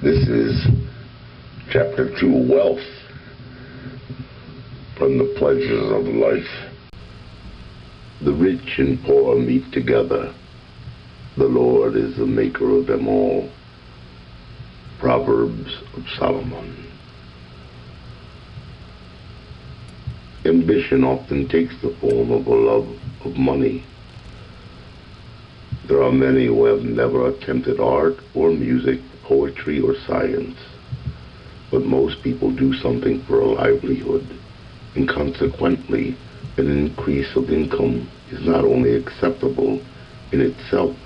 This is Chapter 2, Wealth, from the Pleasures of Life. The rich and poor meet together. The Lord is the maker of them all. Proverbs of Solomon. Ambition often takes the form of a love of money. There are many who have never attempted art or music, poetry or science, but most people do something for a livelihood, and consequently an increase of income is not only acceptable in itself,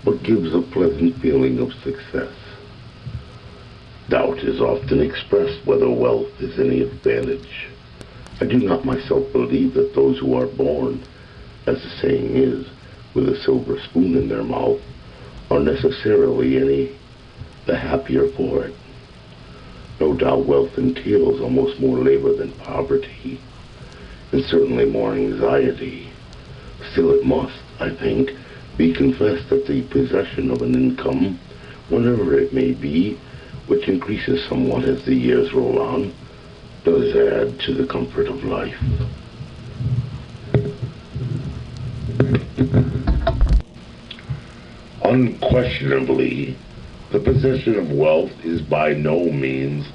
but gives a pleasant feeling of success. Doubt is often expressed whether wealth is any advantage. I do not myself believe that those who are born, as the saying is, with a silver spoon in their mouth, are necessarily any the happier for it. No doubt wealth entails almost more labor than poverty, and certainly more anxiety. Still it must, I think, be confessed that the possession of an income, whatever it may be, which increases somewhat as the years roll on, does add to the comfort of life. Unquestionably, the possession of wealth is by no means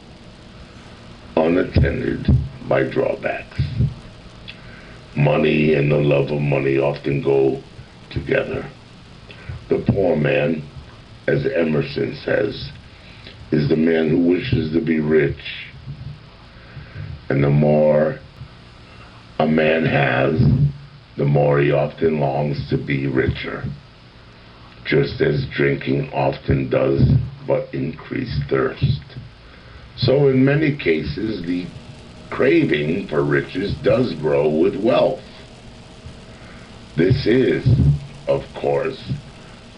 unattended by drawbacks. Money and the love of money often go together. The poor man, as Emerson says, is the man who wishes to be rich. And the more a man has, the more he often longs to be richer, just as drinking often does but increase thirst. So in many cases, the craving for riches does grow with wealth. This is, of course,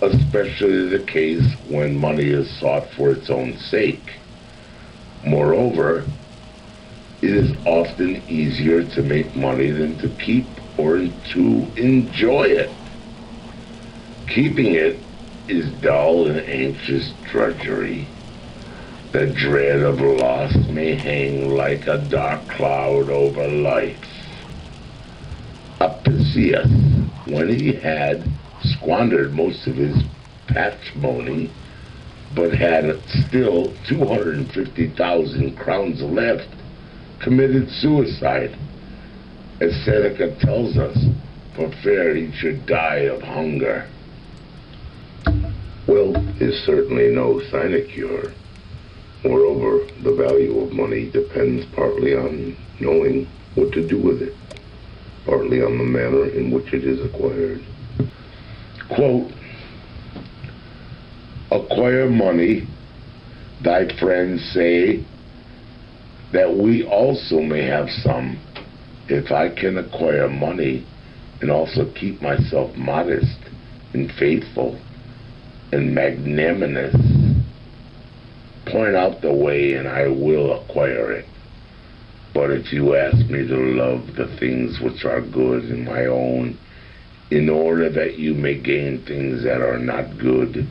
especially the case when money is sought for its own sake. Moreover, it is often easier to make money than to keep or to enjoy it. Keeping it is dull and anxious drudgery. The dread of loss may hang like a dark cloud over life. Apicius, when he had squandered most of his patrimony, but had still 250,000 crowns left, committed suicide. As Seneca tells us, for fear he should die of hunger. Wealth is certainly no sinecure. Moreover, the value of money depends partly on knowing what to do with it, partly on the manner in which it is acquired. Quote, acquire money, thy friends say, that we also may have some. If I can acquire money and also keep myself modest and faithful and magnanimous, point out the way and I will acquire it. But if you ask me to love the things which are good in my own, in order that you may gain things that are not good,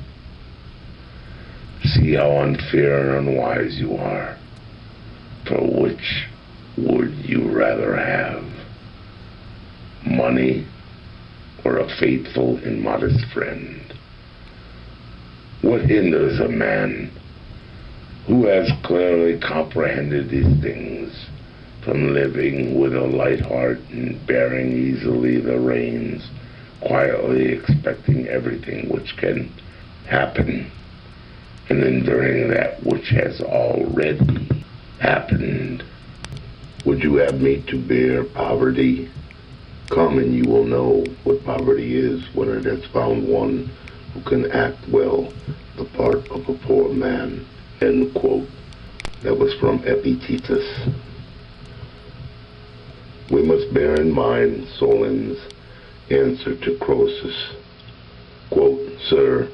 see how unfair and unwise you are. For which would you rather have? Money or a faithful and modest friend? What hinders a man who has clearly comprehended these things from living with a light heart and bearing easily the reins, quietly expecting everything which can happen, and enduring that which has already happened? Would you have me to bear poverty? Come and you will know what poverty is when it has found one who can act well the part of a poor man. End quote. That was from Epictetus. We must bear in mind Solon's answer to Croesus. Quote, sir,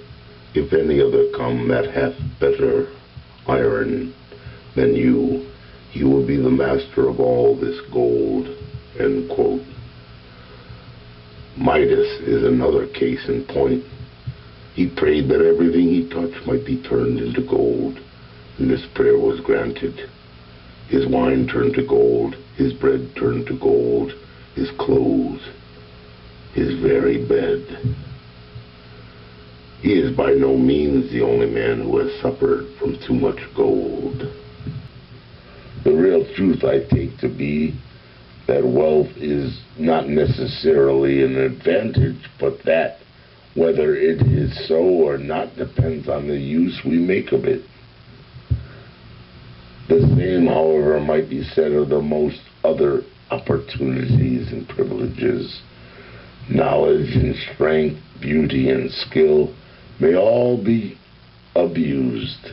if any other come that hath better iron than you, he will be the master of all this gold. End quote. Midas is another case in point. He prayed that everything he touched might be turned into gold, and this prayer was granted. His wine turned to gold, his bread turned to gold, his clothes, his very bed. He is by no means the only man who has suffered from too much gold. The real truth I take to be that wealth is not necessarily an advantage, but that whether it is so or not depends on the use we make of it. The same, however, might be said of the most other opportunities and privileges. Knowledge and strength, beauty and skill may all be abused.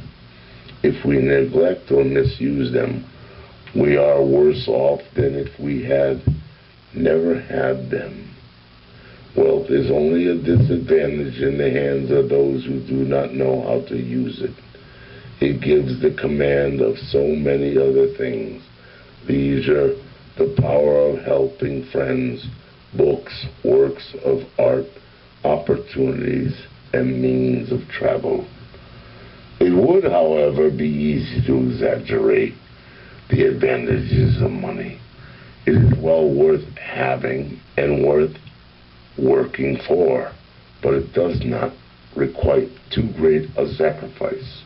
If we neglect or misuse them, we are worse off than if we had never had them. Wealth is only a disadvantage in the hands of those who do not know how to use it. It gives the command of so many other things: leisure, the power of helping friends, books, works of art, opportunities, and means of travel. It would, however, be easy to exaggerate the advantages of money. It is well worth having and worth working for, but it does not require too great a sacrifice.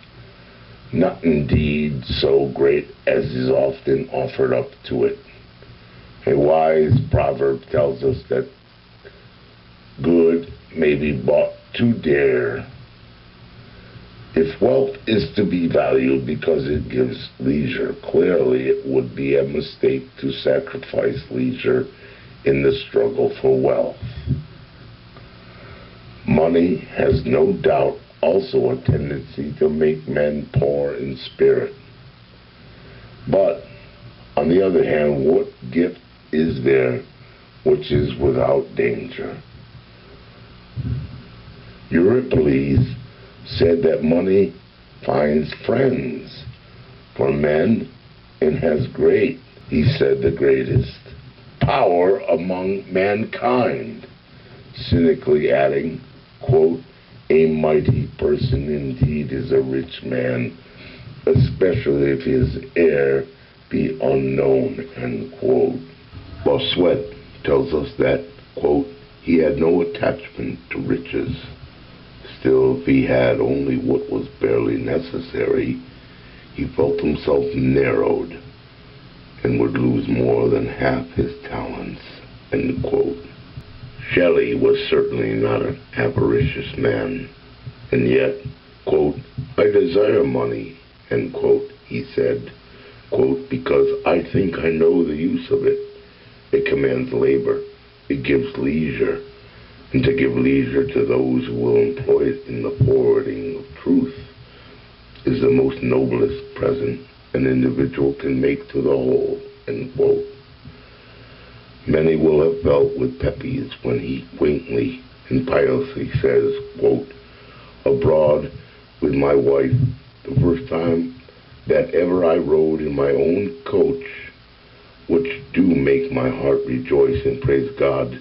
Not indeed so great as is often offered up to it. A wise proverb tells us that good may be bought too dear. If wealth is to be valued because it gives leisure, clearly it would be a mistake to sacrifice leisure in the struggle for wealth. Money has no doubt also a tendency to make men poor in spirit. But, on the other hand, what gift is there which is without danger? Euripides said that money finds friends for men and has great, he said, the greatest power among mankind, cynically adding, quote, a mighty person indeed is a rich man, especially if his heir be unknown, end quote. Bossuet tells us that, quote, he had no attachment to riches. Still, if he had only what was barely necessary, he felt himself narrowed and would lose more than half his talents, end quote. Shelley was certainly not an avaricious man, and yet, quote, I desire money, end quote, he said, quote, because I think I know the use of it. It commands labor, it gives leisure, and to give leisure to those who will employ it in the forwarding of truth is the most noblest present an individual can make to the whole, end quote. Many will have felt with Pepys when he quaintly and piously says, quote, abroad with my wife, the first time that ever I rode in my own coach, which do make my heart rejoice and praise God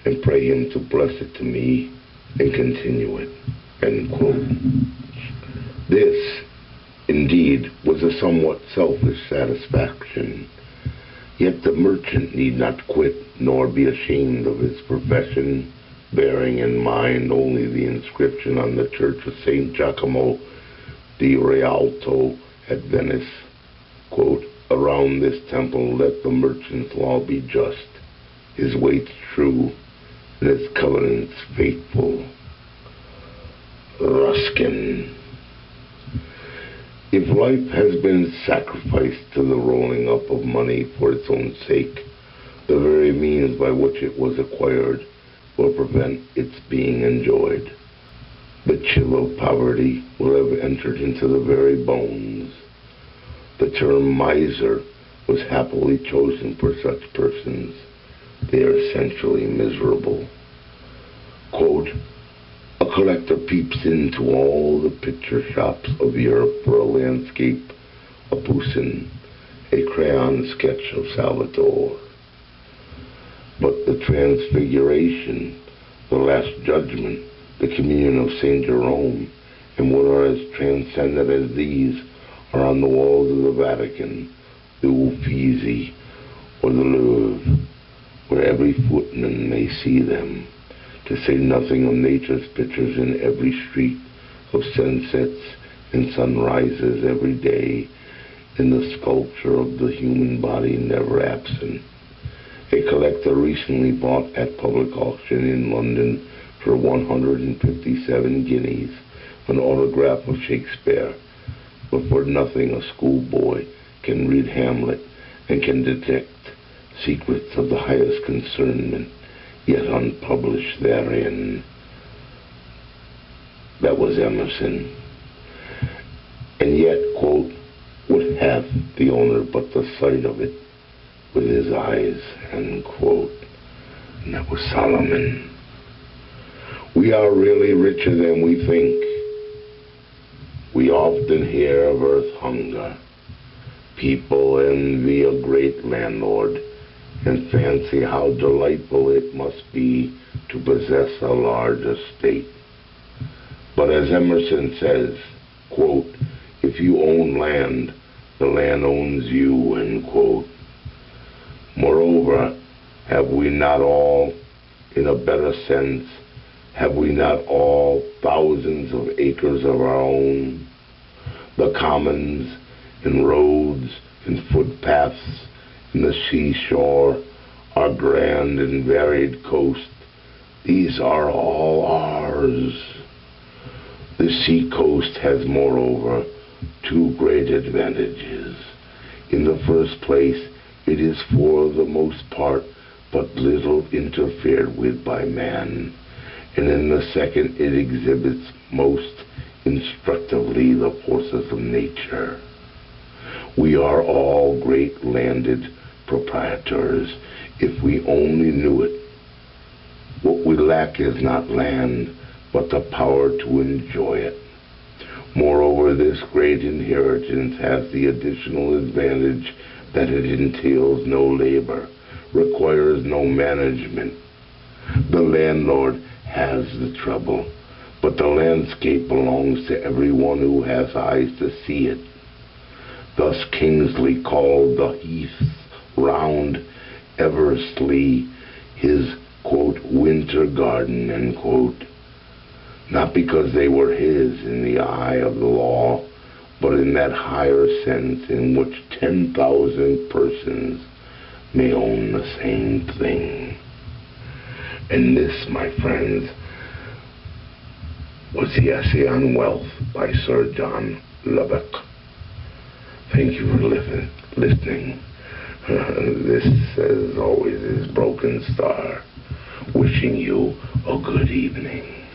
and pray him to bless it to me and continue it, end quote. This, indeed, was a somewhat selfish satisfaction. Yet the merchant need not quit nor be ashamed of his profession, bearing in mind only the inscription on the church of St. Giacomo di Rialto at Venice, quote, around this temple let the merchant's law be just, his weights true, and his covenants faithful. Ruskin. If life has been sacrificed to the rolling up of money for its own sake, the very means by which it was acquired will prevent its being enjoyed. The chill of poverty will have entered into the very bones. The term miser was happily chosen for such persons. They are essentially miserable. Quote, a collector peeps into all the picture shops of Europe for a landscape, a Poussin, a crayon sketch of Salvador. But the Transfiguration, the Last Judgment, the Communion of St. Jerome, and what are as transcendent as these, or on the walls of the Vatican, the Uffizi, or the Louvre, where every footman may see them, to say nothing of nature's pictures in every street, of sunsets and sunrises every day, in the sculpture of the human body never absent. A collector recently bought at public auction in London for 157 guineas an autograph of Shakespeare, but for nothing a schoolboy can read Hamlet and can detect secrets of the highest concernment, yet unpublished therein. That was Emerson. And yet, quote, what hath the owner but the sight of it with his eyes, end quote. And that was Solomon. We are really richer than we think. We often hear of earth hunger. People envy a great landlord and fancy how delightful it must be to possess a large estate. But as Emerson says, quote, if you own land, the land owns you, end quote. Moreover, have we not all, in a better sense, have we not all thousands of acres of our own? The commons and roads and footpaths and the seashore, our grand and varied coast, these are all ours. The sea coast has, moreover, two great advantages. In the first place, it is for the most part but little interfered with by man, and in the second it exhibits most instructively the forces of nature. We are all great landed proprietors if we only knew it. What we lack is not land, but the power to enjoy it. Moreover, this great inheritance has the additional advantage that it entails no labor, requires no management. The landlord has the trouble, but the landscape belongs to everyone who has eyes to see it. Thus Kingsley called the heaths round Eversley his, quote, winter garden, end quote, not because they were his in the eye of the law, but in that higher sense in which 10,000 persons may own the same thing. And this, my friends, was the essay on wealth by Sir John Lubbock. Thank you for listening. This, as always, is Broken Star, wishing you a good evening.